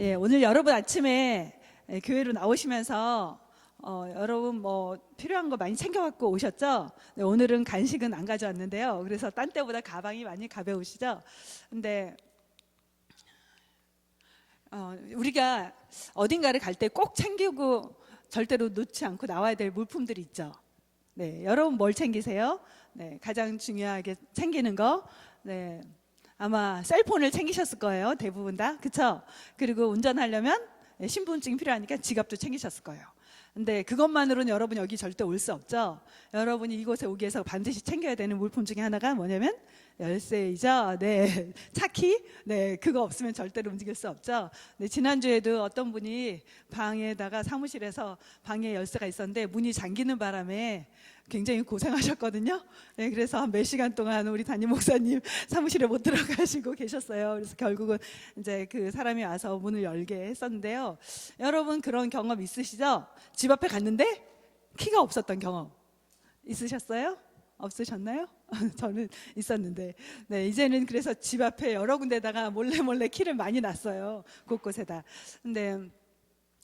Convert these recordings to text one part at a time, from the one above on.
예, 오늘 여러분 아침에 교회로 나오시면서 여러분 뭐 필요한 거 많이 챙겨갖고 오셨죠? 네, 오늘은 간식은 안 가져왔는데요. 그래서 딴 때보다 가방이 많이 가벼우시죠? 근데 우리가 어딘가를 갈 때 꼭 챙기고 절대로 놓지 않고 나와야 될 물품들이 있죠. 네, 여러분 뭘 챙기세요? 네, 가장 중요하게 챙기는 거. 네. 아마 셀폰을 챙기셨을 거예요. 대부분 다. 그쵸? 그리고 운전하려면 신분증이 필요하니까 지갑도 챙기셨을 거예요. 근데 그것만으로는 여러분 여기 절대 올 수 없죠. 여러분이 이곳에 오기 위해서 반드시 챙겨야 되는 물품 중에 하나가 뭐냐면 열쇠이죠. 네, 차키. 네, 그거 없으면 절대로 움직일 수 없죠. 네, 지난주에도 어떤 분이 방에다가 사무실에서 방에 열쇠가 있었는데 문이 잠기는 바람에 굉장히 고생하셨거든요. 네, 그래서 한 몇 시간 동안 우리 담임 목사님 사무실에 못 들어가시고 계셨어요. 그래서 결국은 이제 그 사람이 와서 문을 열게 했었는데요. 여러분 그런 경험 있으시죠? 집 앞에 갔는데 키가 없었던 경험 있으셨어요? 없으셨나요? 저는 있었는데, 네, 이제는 그래서 집 앞에 여러 군데다가 몰래 키를 많이 놨어요. 곳곳에다. 근데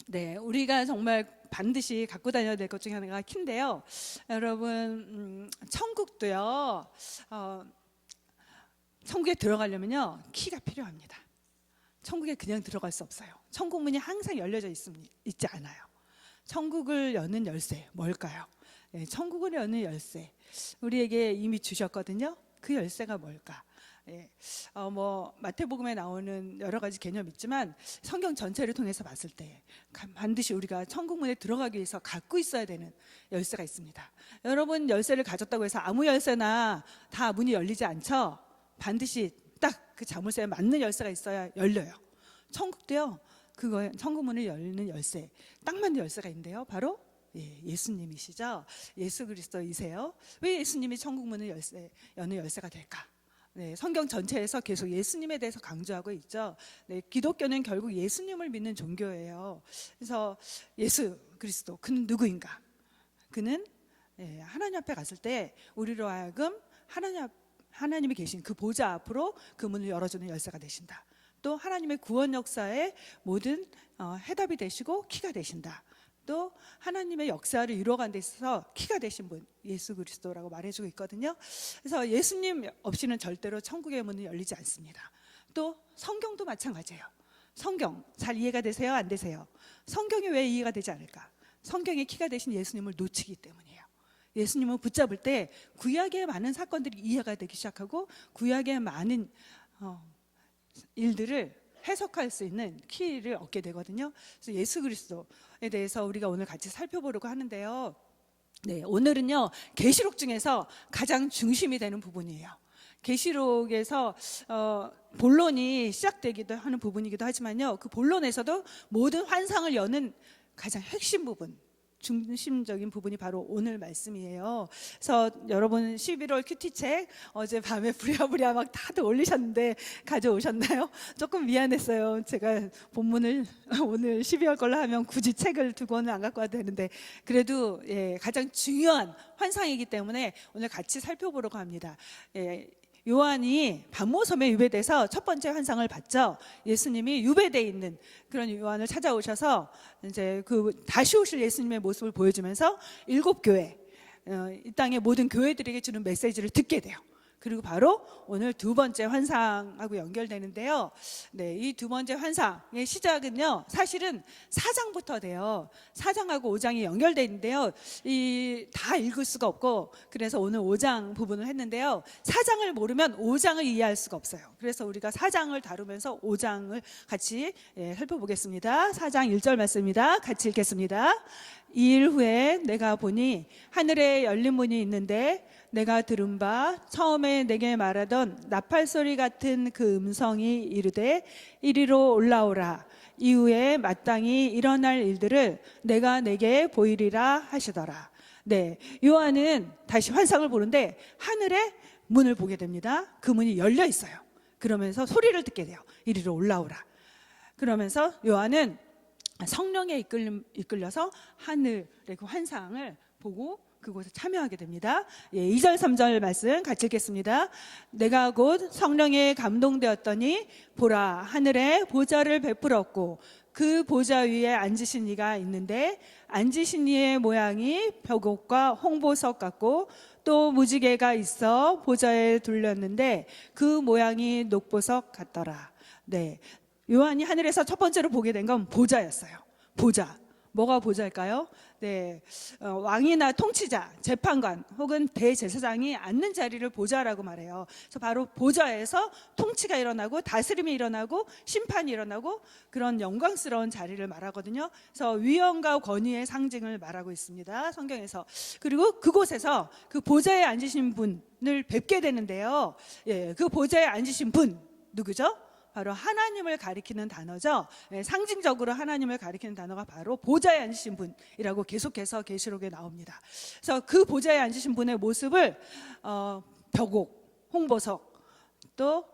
네, 우리가 정말 반드시 갖고 다녀야 될 것 중에 하나가 키인데요. 여러분, 천국도요. 천국에 들어가려면요, 키가 필요합니다. 천국에 그냥 들어갈 수 없어요. 천국 문이 항상 열려져 있지 않아요. 천국을 여는 열쇠, 뭘까요? 네, 천국을 여는 열쇠, 우리에게 이미 주셨거든요. 그 열쇠가 뭘까? 예, 뭐 마태복음에 나오는 여러 가지 개념이 있지만 성경 전체를 통해서 봤을 때 반드시 우리가 천국문에 들어가기 위해서 갖고 있어야 되는 열쇠가 있습니다. 여러분 열쇠를 가졌다고 해서 아무 열쇠나 다 문이 열리지 않죠. 반드시 딱 그 자물쇠에 맞는 열쇠가 있어야 열려요. 천국도요, 그거 천국문을 열는 열쇠, 딱 맞는 열쇠가 있는데요. 바로 예수님이시죠. 예수 그리스도이세요. 왜 예수님이 천국문을 여는 열쇠가 될까? 네, 성경 전체에서 계속 예수님에 대해서 강조하고 있죠. 네, 기독교는 결국 예수님을 믿는 종교예요. 그래서 예수 그리스도, 그는 누구인가? 그는 하나님 앞에 갔을 때 우리로 하여금 하나님이 계신 그 보좌 앞으로 그 문을 열어주는 열쇠가 되신다. 또 하나님의 구원 역사의 모든 해답이 되시고 키가 되신다. 또 하나님의 역사를 이루어가는 데 있어서 키가 되신 분, 예수 그리스도라고 말해주고 있거든요. 그래서 예수님 없이는 절대로 천국의 문은 열리지 않습니다. 또 성경도 마찬가지예요. 성경 잘 이해가 되세요? 안 되세요? 성경이 왜 이해가 되지 않을까? 성경의 키가 되신 예수님을 놓치기 때문이에요. 예수님을 붙잡을 때 구약의 많은 사건들이 이해가 되기 시작하고 구약의 많은 일들을 해석할 수 있는 키를 얻게 되거든요. 그래서 예수 그리스도에 대해서 우리가 오늘 같이 살펴보려고 하는데요. 네, 오늘은요 계시록 중에서 가장 중심이 되는 부분이에요. 계시록에서 본론이 시작되기도 하는 부분이기도 하지만요, 그 본론에서도 모든 환상을 여는 가장 핵심 부분, 중심적인 부분이 바로 오늘 말씀이에요. 그래서 여러분 11월 큐티책 어제 밤에 부랴부랴 막 다들 올리셨는데 가져오셨나요? 조금 미안했어요. 제가 본문을 오늘 12월 걸로 하면 굳이 책을 두 권을 안 갖고 와도 되는데, 그래도 가장 중요한 환상이기 때문에 오늘 같이 살펴보려고 합니다. 요한이 반모섬에 유배돼서 첫 번째 환상을 봤죠. 예수님이 유배돼 있는 그런 요한을 찾아오셔서 이제 그 다시 오실 예수님의 모습을 보여주면서 7교회, 이 땅의 모든 교회들에게 주는 메시지를 듣게 돼요. 그리고 바로 오늘 두 번째 환상하고 연결되는데요. 네, 이 두 번째 환상의 시작은요, 사실은 4장부터 돼요. 4장하고 5장이 연결되어 있는데요. 다 읽을 수가 없고, 그래서 오늘 5장 부분을 했는데요. 4장을 모르면 5장을 이해할 수가 없어요. 그래서 우리가 4장을 다루면서 5장을 같이 살펴보겠습니다. 4장 1절 말씀입니다. 같이 읽겠습니다. 2일 후에 내가 보니 하늘에 열린 문이 있는데 내가 들은 바 처음에 내게 말하던 나팔 소리 같은 그 음성이 이르되 이리로 올라오라. 이후에 마땅히 일어날 일들을 내가 내게 보이리라 하시더라. 네, 요한은 다시 환상을 보는데 하늘에 문을 보게 됩니다. 그 문이 열려 있어요. 그러면서 소리를 듣게 돼요. 이리로 올라오라. 그러면서 요한은 성령에 이끌려서 하늘의 그 환상을 보고 그곳에 참여하게 됩니다. 2절 3절 말씀 같이 읽겠습니다. 내가 곧 성령에 감동되었더니 보라 하늘에 보좌를 베풀었고 그 보좌 위에 앉으신 이가 있는데 앉으신 이의 모양이 벽옥과 홍보석 같고 또 무지개가 있어 보좌에 둘렸는데 그 모양이 녹보석 같더라. 네, 요한이 하늘에서 첫 번째로 보게 된 건 보좌였어요. 보좌. 뭐가 보좌일까요? 네, 왕이나 통치자, 재판관 혹은 대제사장이 앉는 자리를 보좌라고 말해요. 그래서 바로 보좌에서 통치가 일어나고 다스림이 일어나고 심판이 일어나고 그런 영광스러운 자리를 말하거든요. 그래서 위엄과 권위의 상징을 말하고 있습니다, 성경에서. 그리고 그곳에서 그 보좌에 앉으신 분을 뵙게 되는데요. 예, 그 보좌에 앉으신 분 누구죠? 바로 하나님을 가리키는 단어죠. 상징적으로 하나님을 가리키는 단어가 바로 보좌에 앉으신 분이라고 계속해서 계시록에 나옵니다. 그래서 그 보좌에 앉으신 분의 모습을 벽옥, 홍보석, 또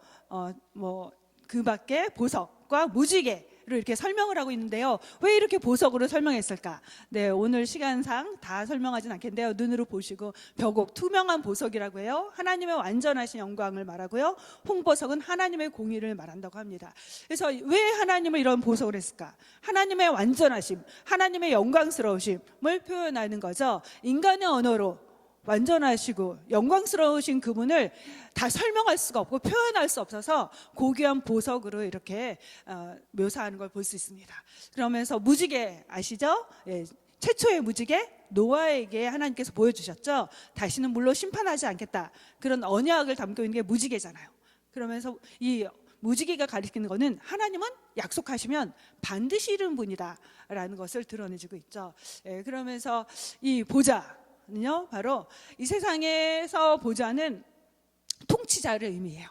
그 밖에 보석과 무지개 로 이렇게 설명을 하고 있는데요. 왜 이렇게 보석으로 설명했을까? 네, 오늘 시간상 다 설명하진 않겠는데요. 눈으로 보시고 벽옥, 투명한 보석이라고 해요. 하나님의 완전하신 영광을 말하고요. 홍보석은 하나님의 공의를 말한다고 합니다. 그래서 왜 하나님을 이런 보석을 했을까? 하나님의 완전하심, 하나님의 영광스러우심을 표현하는 거죠. 인간의 언어로 완전하시고 영광스러우신 그분을 다 설명할 수가 없고 표현할 수 없어서 고귀한 보석으로 이렇게 묘사하는 걸 볼 수 있습니다. 그러면서 무지개 아시죠? 예, 최초의 무지개 노아에게 하나님께서 보여주셨죠. 다시는 물로 심판하지 않겠다, 그런 언약을 담고 있는 게 무지개잖아요. 그러면서 이 무지개가 가리키는 것은 하나님은 약속하시면 반드시 이룬 분이다 라는 것을 드러내주고 있죠. 예, 그러면서 이 보좌 는요, 바로 이 세상에서 보좌는 통치자를 의미해요.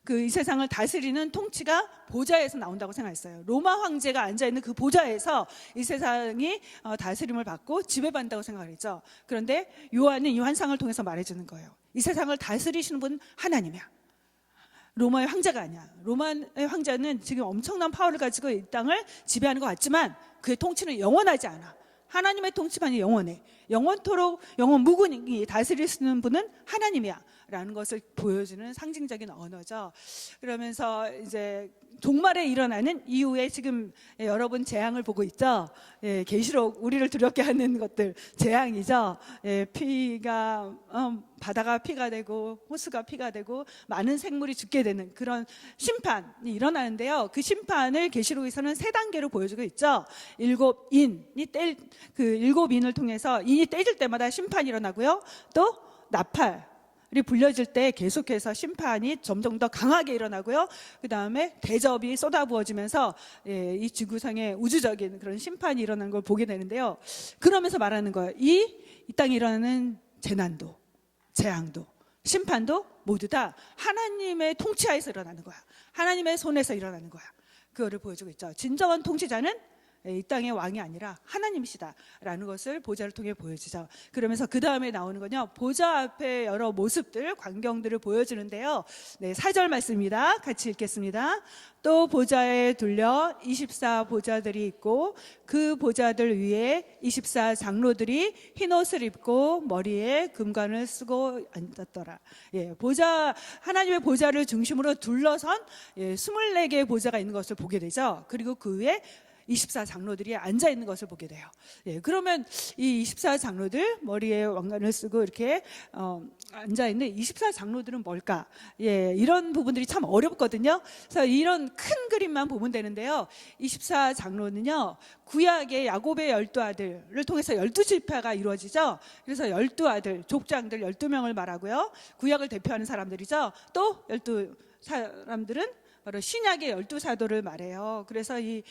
그 이 세상을 다스리는 통치가 보좌에서 나온다고 생각했어요. 로마 황제가 앉아있는 그 보좌에서 이 세상이 다스림을 받고 지배받는다고 생각했죠. 그런데 요한은 이 환상을 통해서 말해주는 거예요. 이 세상을 다스리시는 분은 하나님이야. 로마의 황제가 아니야. 로마의 황제는 지금 엄청난 파워를 가지고 이 땅을 지배하는 것 같지만 그의 통치는 영원하지 않아. 하나님의 통치만이 영원해. 영원토록 영원 무궁히 다스리시는 분은 하나님이야 라는 것을 보여주는 상징적인 언어죠. 그러면서 이제 종말에 일어나는 이후에 지금 여러분 재앙을 보고 있죠. 예, 계시록 우리를 두렵게 하는 것들 재앙이죠. 예, 피가 바다가 피가 되고 호수가 피가 되고 많은 생물이 죽게 되는 그런 심판이 일어나는데요. 그 심판을 계시록에서는 세 단계로 보여주고 있죠. 일곱 인을 통해서 인이 떼질 때마다 심판이 일어나고요. 또 나팔 이 불려질 때 계속해서 심판이 점점 더 강하게 일어나고요. 그 다음에 대접이 쏟아부어지면서 이 지구상의 우주적인 그런 심판이 일어나는 걸 보게 되는데요. 그러면서 말하는 거예요. 이 땅에 일어나는 재난도, 재앙도, 심판도 모두 다 하나님의 통치하에서 일어나는 거야. 하나님의 손에서 일어나는 거야. 그거를 보여주고 있죠. 진정한 통치자는 이 땅의 왕이 아니라 하나님이시다라는 것을 보좌를 통해 보여주죠. 그러면서 그 다음에 나오는 건요, 보좌 앞에 여러 모습들, 광경들을 보여주는데요. 네, 4절 말씀입니다. 같이 읽겠습니다. 또 보좌에 둘려 24 보좌들이 있고 그 보좌들 위에 24 장로들이 흰 옷을 입고 머리에 금관을 쓰고 앉았더라. 예, 보좌, 하나님의 보좌를 중심으로 둘러선 24개의 보좌가 있는 것을 보게 되죠. 그리고 그 위에 24 장로들이 앉아 있는 것을 보게 돼요. 예, 그러면 이 24 장로들 머리에 왕관을 쓰고 이렇게 앉아 있는 24 장로들은 뭘까? 예, 이런 부분들이 참 어렵거든요. 그래서 이런 큰 그림만 보면 되는데요. 24 장로는요, 구약의 야곱의 12아들을 통해서 12지파가 이루어지죠. 그래서 12아들, 족장들 12명을 말하고요. 구약을 대표하는 사람들이죠. 또 12사람들은 바로 신약의 12사도를 말해요. 그래서 이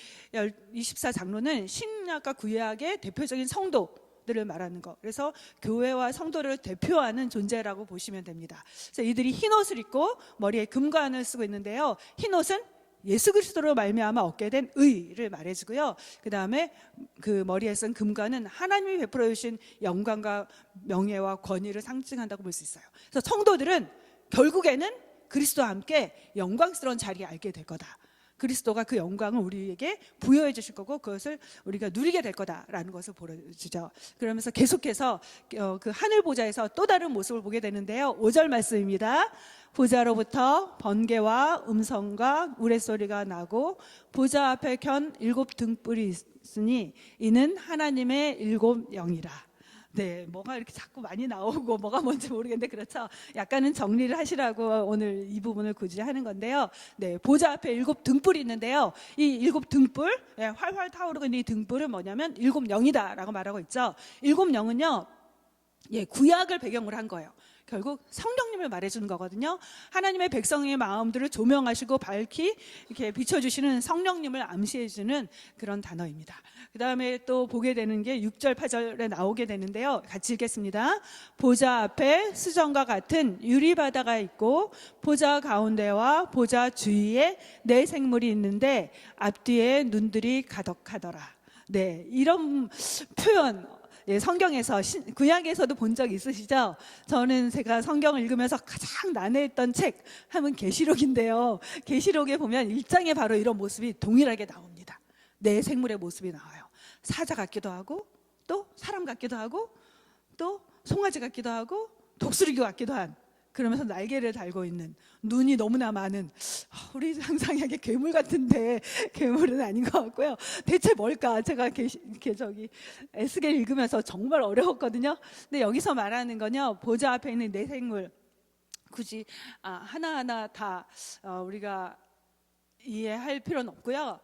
24 장로는 신약과 구약의 대표적인 성도들을 말하는 거. 그래서 교회와 성도를 대표하는 존재라고 보시면 됩니다. 그래서 이들이 흰 옷을 입고 머리에 금관을 쓰고 있는데요. 흰 옷은 예수 그리스도로 말미암아 얻게 된 의를 말해주고요. 그 다음에 그 머리에 쓴 금관은 하나님이 베풀어 주신 영광과 명예와 권위를 상징한다고 볼 수 있어요. 그래서 성도들은 결국에는 그리스도와 함께 영광스러운 자리에 알게 될 거다. 그리스도가 그 영광을 우리에게 부여해 주실 거고 그것을 우리가 누리게 될 거다라는 것을 보여주죠. 그러면서 계속해서 그 하늘 보좌에서 또 다른 모습을 보게 되는데요. 5절 말씀입니다. 보좌로부터 번개와 음성과 우레소리가 나고 보좌 앞에 켠 7 등불이 있으니 이는 하나님의 7 영이라. 네, 뭐가 이렇게 자꾸 많이 나오고 뭐가 뭔지 모르겠는데 그렇죠. 약간은 정리를 하시라고 오늘 이 부분을 굳이 하는 건데요. 네, 보좌 앞에 7 등불이 있는데요. 이 7 등불, 네, 활활 타오르고 있는 이 등불은 뭐냐면 7 영이다라고 말하고 있죠. 7 영은요, 예, 구약을 배경으로 한 거예요. 결국 성령님을 말해주는 거거든요. 하나님의 백성의 마음들을 조명하시고 밝히 이렇게 비춰주시는 성령님을 암시해주는 그런 단어입니다. 그 다음에 또 보게 되는 게 6절, 8절에 나오게 되는데요. 같이 읽겠습니다. 보좌 앞에 수정과 같은 유리바다가 있고 보좌 가운데와 보좌 주위에 네 생물이 있는데 앞뒤에 눈들이 가득하더라. 네, 이런 표현 성경에서 구약에서도 본 적 있으시죠? 저는 제가 성경을 읽으면서 가장 난해했던 책 하면 계시록인데요. 계시록에 보면 1장에 바로 이런 모습이 동일하게 나옵니다. 네 생물의 모습이 나와요. 사자 같기도 하고 또 사람 같기도 하고 또 송아지 같기도 하고 독수리 같기도 한, 그러면서 날개를 달고 있는, 눈이 너무나 많은, 우리 상상하기에 괴물 같은데 괴물은 아닌 것 같고요. 대체 뭘까? 제가 에스겔 읽으면서 정말 어려웠거든요. 근데 여기서 말하는 건요, 보좌 앞에 있는 네 생물, 굳이 하나하나 다 우리가 이해할 필요는 없고요.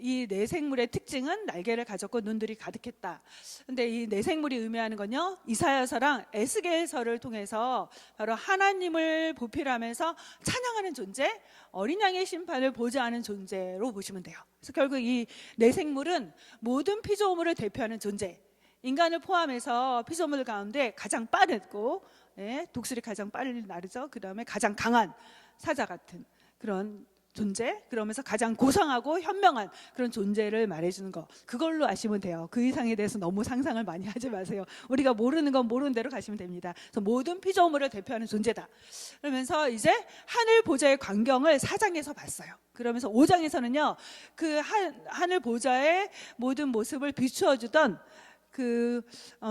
이 네 생물의 특징은 날개를 가졌고 눈들이 가득했다. 근데 이 네 생물이 의미하는 건요, 이사야서랑 에스겔서를 통해서 바로 하나님을 보필하면서 찬양하는 존재, 어린 양의 심판을 보좌하는 존재로 보시면 돼요. 그래서 결국 이 네 생물은 모든 피조물을 대표하는 존재, 인간을 포함해서 피조물 가운데 가장 빠르고, 독수리 가장 빨리 나르죠. 그 다음에 가장 강한 사자 같은 그런 존재, 그러면서 가장 고상하고 현명한 그런 존재를 말해주는 거, 그걸로 아시면 돼요. 그 이상에 대해서 너무 상상을 많이 하지 마세요. 우리가 모르는 건 모르는 대로 가시면 됩니다. 그래서 모든 피조물을 대표하는 존재다. 그러면서 이제 하늘 보좌의 광경을 4장에서 봤어요. 그러면서 5장에서는요 그 하늘 보좌의 모든 모습을 비추어주던 그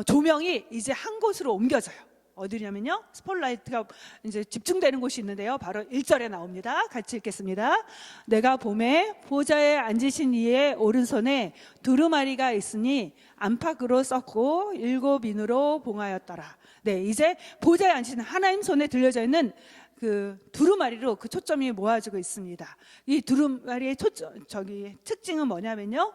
조명이 이제 한 곳으로 옮겨져요. 어디냐면요, 스폴라이트가 이제 집중되는 곳이 있는데요, 바로 1절에 나옵니다. 같이 읽겠습니다. 내가 봄에 보좌에 앉으신 이의 오른손에 두루마리가 있으니 안팎으로 썼고 7 인으로 봉하였더라. 네, 이제 보좌에 앉으신 하나님 손에 들려져 있는 그 두루마리로 그 초점이 모아지고 있습니다. 이 두루마리의 특징은 뭐냐면요,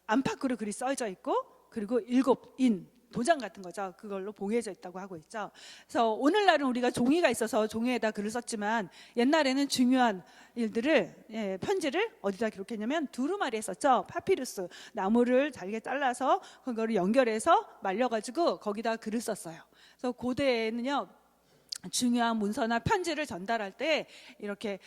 안팎으로 글이 써져 있고, 그리고 7 인, 도장 같은 거죠. 그걸로 봉해져 있다고 하고 있죠. 그래서 오늘날은 우리가 종이가 있어서 종이에다 글을 썼지만, 옛날에는 중요한 일들을, 편지를 어디다 기록했냐면 두루마리에 썼죠. 파피루스, 나무를 잘게 잘라서 그거를 연결해서 말려가지고 거기다 글을 썼어요. 그래서 고대에는요, 중요한 문서나 편지를 전달할 때 이렇게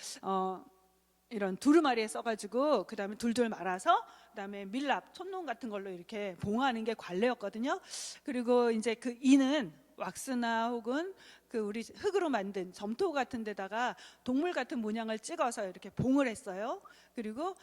이런 두루마리에 써가지고 그 다음에 둘둘 말아서 그 다음에 밀랍, 촛농 같은 걸로 이렇게 봉하는 게 관례였거든요. 그리고 이제 그 이는 왁스나 혹은 그 우리 흙으로 만든 점토 같은 데다가 동물 같은 문양을 찍어서 이렇게 봉을 했어요. 그리고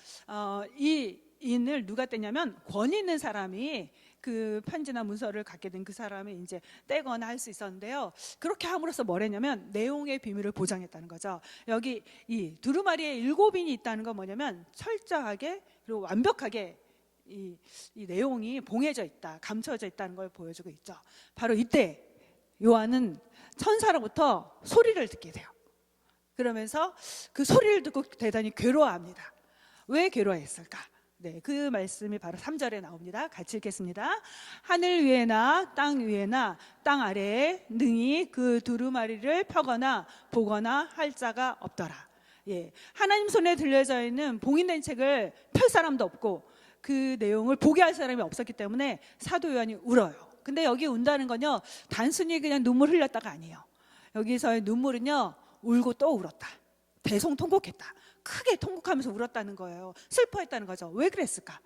이 인을 누가 떼냐면 권위 있는 사람이 그 편지나 문서를 갖게 된 그 사람이 이제 떼거나 할 수 있었는데요. 그렇게 함으로써 뭘 했냐면 내용의 비밀을 보장했다는 거죠. 여기 이 두루마리에 7인이 있다는 건 뭐냐면 철저하게 그리고 완벽하게 이 내용이 봉해져 있다, 감춰져 있다는 걸 보여주고 있죠. 바로 이때 요한은 천사로부터 소리를 듣게 돼요. 그러면서 그 소리를 듣고 대단히 괴로워합니다. 왜 괴로워했을까? 네, 그 말씀이 바로 3절에 나옵니다. 같이 읽겠습니다. 하늘 위에나 땅 위에나 땅 아래에 능히 그 두루마리를 펴거나 보거나 할 자가 없더라. 예, 하나님 손에 들려져 있는 봉인된 책을 펼 사람도 없고 그 내용을 보게 할 사람이 없었기 때문에 사도 요한이 울어요. 근데 여기 운다는 건요, 단순히 그냥 눈물 흘렸다가 아니에요. 여기서의 눈물은요, 울고 또 울었다, 대성통곡했다, 크게 통곡하면서 울었다는 거예요. 슬퍼했다는 거죠. 왜 그랬을까?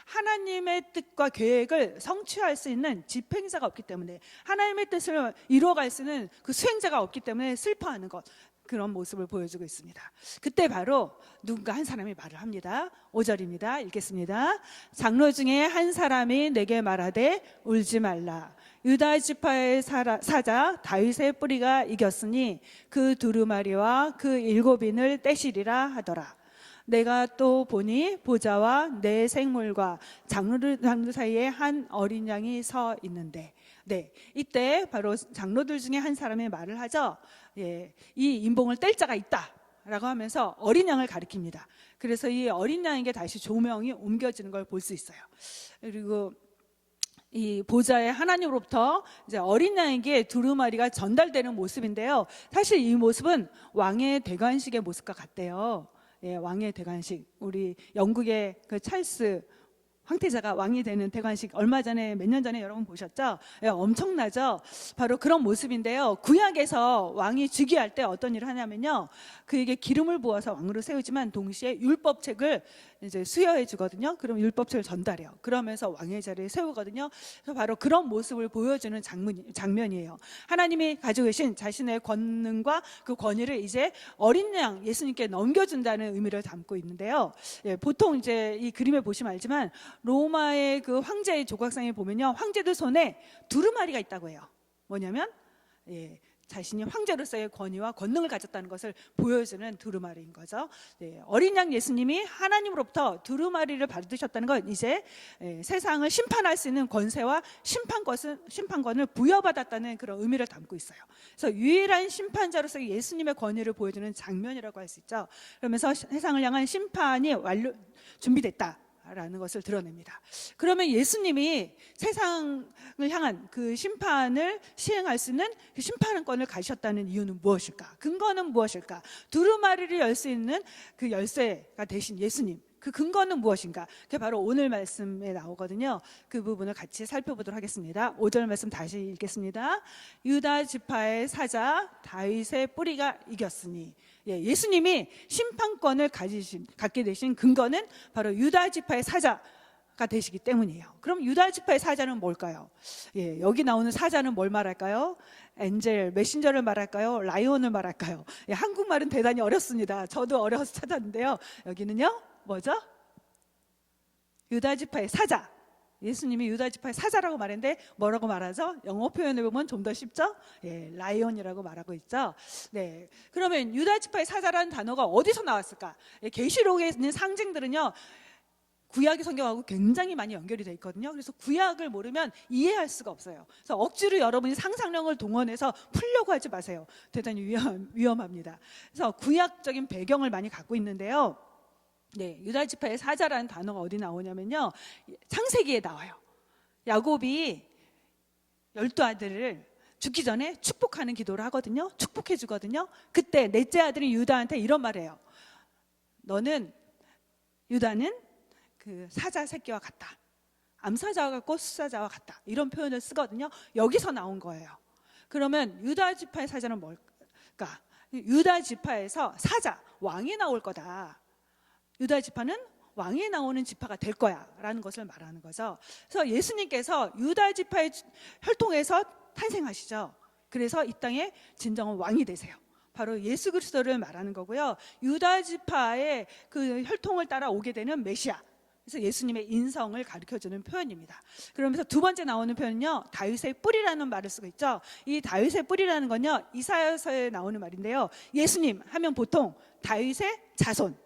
하나님의 뜻과 계획을 성취할 수 있는 집행자가 없기 때문에, 하나님의 뜻을 이루어갈 수 있는 그 수행자가 없기 때문에 슬퍼하는 것. 그런 모습을 보여주고 있습니다. 그때 바로 누군가 한 사람이 말을 합니다. 5절입니다. 읽겠습니다. 장로 중에 한 사람이 내게 말하되 울지 말라. 유다 지파의 사자 다윗의 뿌리가 이겼으니 그 두루마리와 그 7인을 떼시리라 하더라. 내가 또 보니 보좌와 내 생물과 장로 사이에 한 어린 양이 서 있는데, 네, 이때 바로 장로들 중에 한 사람이 말을 하죠. 예, 이 인봉을 뗄 자가 있다라고 하면서 어린 양을 가리킵니다. 그래서 이 어린 양에게 다시 조명이 옮겨지는 걸 볼 수 있어요. 그리고 이 보좌의 하나님으로부터 이제 어린 양에게 두루마리가 전달되는 모습인데요. 사실 이 모습은 왕의 대관식의 모습과 같대요. 예, 왕의 대관식. 우리 영국의 그 찰스 황태자가 왕이 되는 대관식 얼마 전에 몇 년 전에 여러분 보셨죠? 예, 엄청나죠? 바로 그런 모습인데요. 구약에서 왕이 즉위할 때 어떤 일을 하냐면요, 그에게 기름을 부어서 왕으로 세우지만 동시에 율법책을 이제 수여해 주거든요. 그럼 율법책을 전달해요. 그러면서 왕의 자리에 세우거든요. 그래서 바로 그런 모습을 보여주는 장면이에요. 하나님이 가지고 계신 자신의 권능과 그 권위를 이제 어린 양 예수님께 넘겨준다는 의미를 담고 있는데요. 예, 보통 이제 이 그림에 보시면 알지만 로마의 그 황제의 조각상에 보면요, 황제들 손에 두루마리가 있다고 해요. 뭐냐면 자신이 황제로서의 권위와 권능을 가졌다는 것을 보여주는 두루마리인 거죠. 어린 양 예수님이 하나님으로부터 두루마리를 받으셨다는 건 이제 세상을 심판할 수 있는 권세와 심판권을 부여받았다는 그런 의미를 담고 있어요. 그래서 유일한 심판자로서의 예수님의 권위를 보여주는 장면이라고 할 수 있죠. 그러면서 세상을 향한 심판이 준비됐다 라는 것을 드러냅니다. 그러면 예수님이 세상을 향한 그 심판을 시행할 수 있는 그 심판권을 가지셨다는 이유는 무엇일까? 근거는 무엇일까? 두루마리를 열 수 있는 그 열쇠가 되신 예수님, 그 근거는 무엇인가? 그게 바로 오늘 말씀에 나오거든요. 그 부분을 같이 살펴보도록 하겠습니다. 5절 말씀 다시 읽겠습니다. 유다 지파의 사자 다윗의 뿌리가 이겼으니, 예수님이 심판권을 갖게 되신 근거는 바로 유다 지파의 사자가 되시기 때문이에요. 그럼 유다 지파의 사자는 뭘까요? 여기 나오는 사자는 뭘 말할까요? 엔젤, 메신저를 말할까요? 라이온을 말할까요? 한국말은 대단히 어렵습니다. 저도 어려워서 찾았는데요. 여기는요, 뭐죠? 유다 지파의 사자. 예수님이 유다 지파의 사자라고 말했는데 뭐라고 말하죠? 영어 표현을 보면 좀 더 쉽죠? 라이온이라고 말하고 있죠. 네, 그러면 유다 지파의 사자라는 단어가 어디서 나왔을까? 계시록에 있는 상징들은요, 구약의 성경하고 굉장히 많이 연결이 되어 있거든요. 그래서 구약을 모르면 이해할 수가 없어요. 그래서 억지로 여러분이 상상력을 동원해서 풀려고 하지 마세요. 대단히 위험합니다. 그래서 구약적인 배경을 많이 갖고 있는데요. 유다 지파의 사자라는 단어가 어디 나오냐면요, 창세기에 나와요. 야곱이 12아들을 죽기 전에 축복하는 기도를 하거든요. 축복해 주거든요. 그때 넷째 아들인 유다한테 이런 말해요. 유다는 그 사자 새끼와 같다. 암사자와 같고 수사자와 같다. 이런 표현을 쓰거든요. 여기서 나온 거예요. 그러면 유다 지파의 사자는 뭘까? 유다 지파에서 사자, 왕이 나올 거다. 유다 지파는 왕이 나오는 지파가 될 거야 라는 것을 말하는 거죠. 그래서 예수님께서 유다 지파의 혈통에서 탄생하시죠. 그래서 이 땅에 진정한 왕이 되세요. 바로 예수 그리스도를 말하는 거고요. 유다 지파의 그 혈통을 따라 오게 되는 메시아, 그래서 예수님의 인성을 가르쳐주는 표현입니다. 그러면서 두 번째 나오는 표현은요, 다윗의 뿌리라는 말을 쓰고 있죠. 이 다윗의 뿌리라는 건요, 이사야서에 나오는 말인데요, 예수님 하면 보통 다윗의 자손,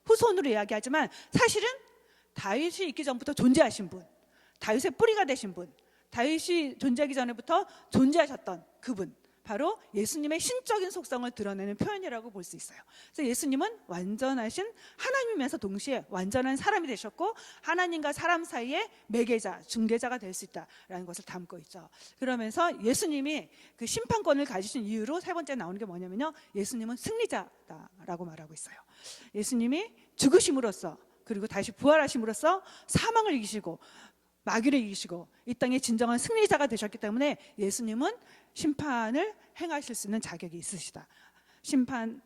후손으로 이야기하지만 사실은 다윗이 있기 전부터 존재하신 분, 다윗의 뿌리가 되신 분, 다윗이 존재하기 전에부터 존재하셨던 그분, 바로 예수님의 신적인 속성을 드러내는 표현이라고 볼 수 있어요. 그래서 예수님은 완전하신 하나님이면서 동시에 완전한 사람이 되셨고, 하나님과 사람 사이의 매개자, 중개자가 될 수 있다라는 것을 담고 있죠. 그러면서 예수님이 그 심판권을 가지신 이유로 세 번째 나오는 게 뭐냐면요, 예수님은 승리자다라고 말하고 있어요. 예수님이 죽으심으로써, 그리고 다시 부활하심으로써 사망을 이기시고 마귀를 이기시고 이 땅의 진정한 승리자가 되셨기 때문에 예수님은 심판을 행하실 수 있는 자격이 있으시다. 심판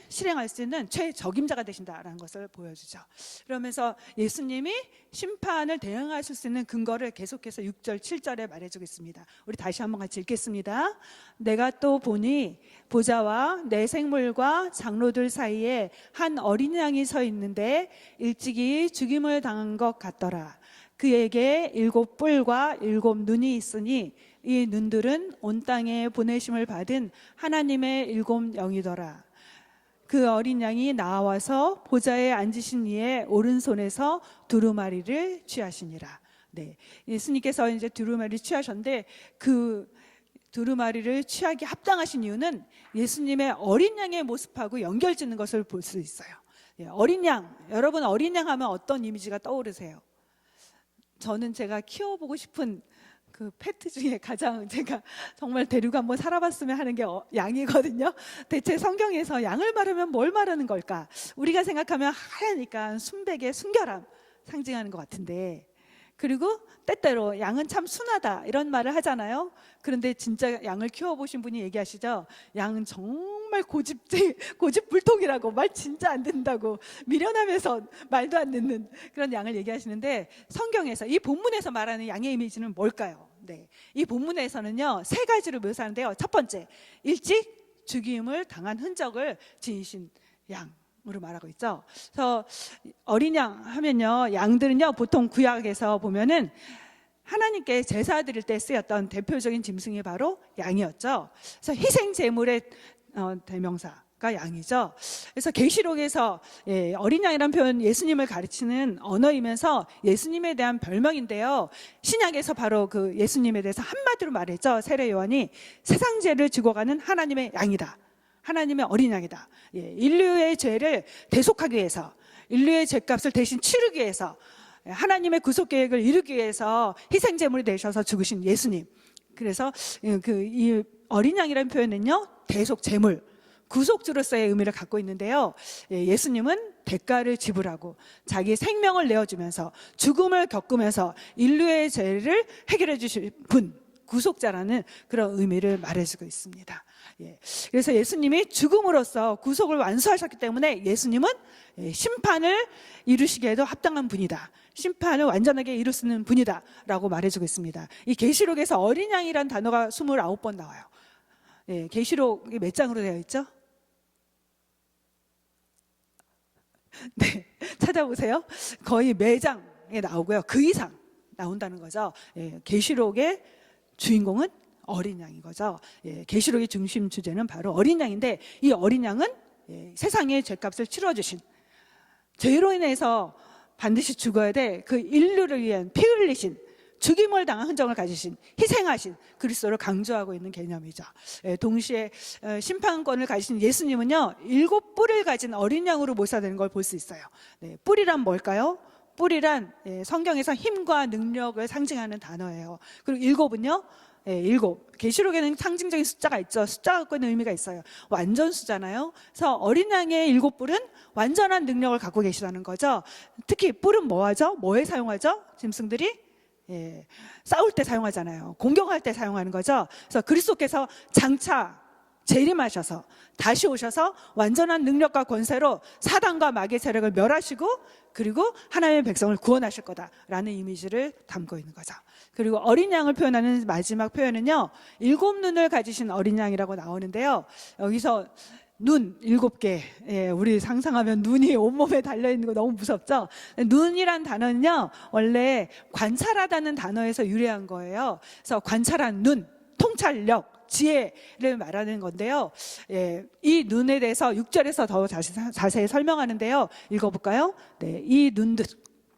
실행할 수 있는 최적임자가 되신다라는 것을 보여주죠. 그러면서 예수님이 심판을 대응하실 수 있는 근거를 계속해서 6절, 7절에 말해주고 있습니다. 우리 다시 한번 같이 읽겠습니다. 내가 또 보니 보좌와 내 생물과 장로들 사이에 한 어린 양이 서 있는데 일찍이 죽임을 당한 것 같더라. 그에게 7뿔과 7눈이 있으니 이 눈들은 온 땅에 보내심을 받은 하나님의 7 영이더라. 그 어린 양이 나와서 보좌에 앉으신 이의 오른손에서 두루마리를 취하시니라. 네, 예수님께서 이제 두루마리를 취하셨는데 그 두루마리를 취하기 합당하신 이유는 예수님의 어린 양의 모습하고 연결짓는 것을 볼 수 있어요. 어린 양, 여러분 어린 양 하면 어떤 이미지가 떠오르세요? 저는 제가 키워보고 싶은 그 페트 중에 가장 제가 정말 데리고 한번 살아봤으면 하는 게 양이거든요. 대체 성경에서 양을 말하면 뭘 말하는 걸까? 우리가 생각하면 하얘니까 순백의 순결함 상징하는 것 같은데, 그리고 때때로 양은 참 순하다 이런 말을 하잖아요. 그런데 진짜 양을 키워보신 분이 얘기하시죠. 양은 정말 고집불통이라고, 말 진짜 안 듣는다고, 미련하면서 말도 안 듣는 그런 양을 얘기하시는데, 성경에서 이 본문에서 말하는 양의 이미지는 뭘까요? 네, 이 본문에서는요 3가지로 묘사하는데요. 첫 번째, 일찍 죽임을 당한 흔적을 지니신 양으로 말하고 있죠. 그래서 어린 양 하면요, 양들은요 보통 구약에서 보면은 하나님께 제사 드릴 때 쓰였던 대표적인 짐승이 바로 양이었죠. 그래서 희생 제물의 대명사가 양이죠. 그래서 계시록에서 어린 양이라는 표현, 예수님을 가르치는 언어이면서 예수님에 대한 별명인데요. 신약에서 바로 그 예수님에 대해서 한마디로 말했죠. 세례 요한이 세상 죄를 지고 가는 하나님의 양이다, 하나님의 어린 양이다. 인류의 죄를 대속하기 위해서, 인류의 죄값을 대신 치르기 위해서, 하나님의 구속 계획을 이루기 위해서 희생 제물이 되셔서 죽으신 예수님. 그래서 이 어린 양이라는 표현은요 대속 제물, 구속주로서의 의미를 갖고 있는데요. 예수님은 대가를 지불하고 자기 생명을 내어주면서 죽음을 겪으면서 인류의 죄를 해결해 주실 분, 구속자라는 그런 의미를 말해주고 있습니다. 그래서 예수님이 죽음으로써 구속을 완수하셨기 때문에 예수님은 심판을 이루시기에도 합당한 분이다, 심판을 완전하게 이룰 수 있는 분이다 라고 말해주고 있습니다. 이 계시록에서 어린 양이라는 단어가 29번 나와요. 계시록이 몇 장으로 되어 있죠? 네, 찾아보세요. 거의 매장에 나오고요, 그 이상 나온다는 거죠. 계시록의 주인공은 어린 양인 거죠. 계시록의 중심 주제는 바로 어린 양인데, 이 어린 양은 세상의 죄값을 치러주신, 죄로 인해서 반드시 죽어야 돼 그 인류를 위한 피 흘리신, 죽임을 당한 흔적을 가지신, 희생하신 그리스도를 강조하고 있는 개념이죠. 동시에 심판권을 가지신 예수님은요 7뿔을 가진 어린 양으로 묘사되는 걸 볼 수 있어요. 뿔이란 뭘까요? 뿔이란 성경에서 힘과 능력을 상징하는 단어예요. 그리고 7은요 7, 계시록에는 상징적인 숫자가 있죠. 숫자가 갖고 있는 의미가 있어요. 완전 수잖아요. 그래서 어린 양의 7뿔은 완전한 능력을 갖고 계시다는 거죠. 특히 뿔은 뭐 하죠? 뭐에 사용하죠? 짐승들이 싸울 때 사용하잖아요. 공격할 때 사용하는 거죠. 그래서 그리스도께서 장차 재림하셔서 다시 오셔서 완전한 능력과 권세로 사단과 마귀의 세력을 멸하시고, 그리고 하나님의 백성을 구원하실 거다라는 이미지를 담고 있는 거죠. 그리고 어린 양을 표현하는 마지막 표현은요 7눈을 가지신 어린 양이라고 나오는데요, 여기서 눈 7개, 우리 상상하면 눈이 온몸에 달려있는 거 너무 무섭죠? 눈이란 단어는요 원래 관찰하다는 단어에서 유래한 거예요. 그래서 관찰한 눈, 통찰력, 지혜를 말하는 건데요. 이 눈에 대해서 6절에서 더 자세히 설명하는데요. 읽어볼까요? 네, 이 눈들,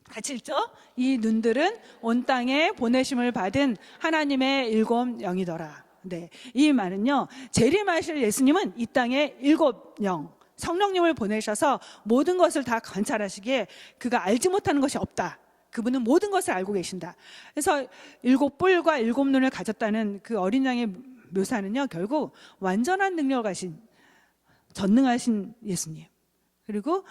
같이 읽죠? 이 눈들은 온 땅에 보내심을 받은 하나님의 7 영이더라. 네, 이 말은요 재림하실 예수님은 이 땅에 7 영, 성령님을 보내셔서 모든 것을 다 관찰하시기에 그가 알지 못하는 것이 없다, 그분은 모든 것을 알고 계신다. 그래서 7뿔과 7눈을 가졌다는 그 어린 양의 묘사는요 결국 완전한 능력을 가신, 전능하신 예수님, 그리고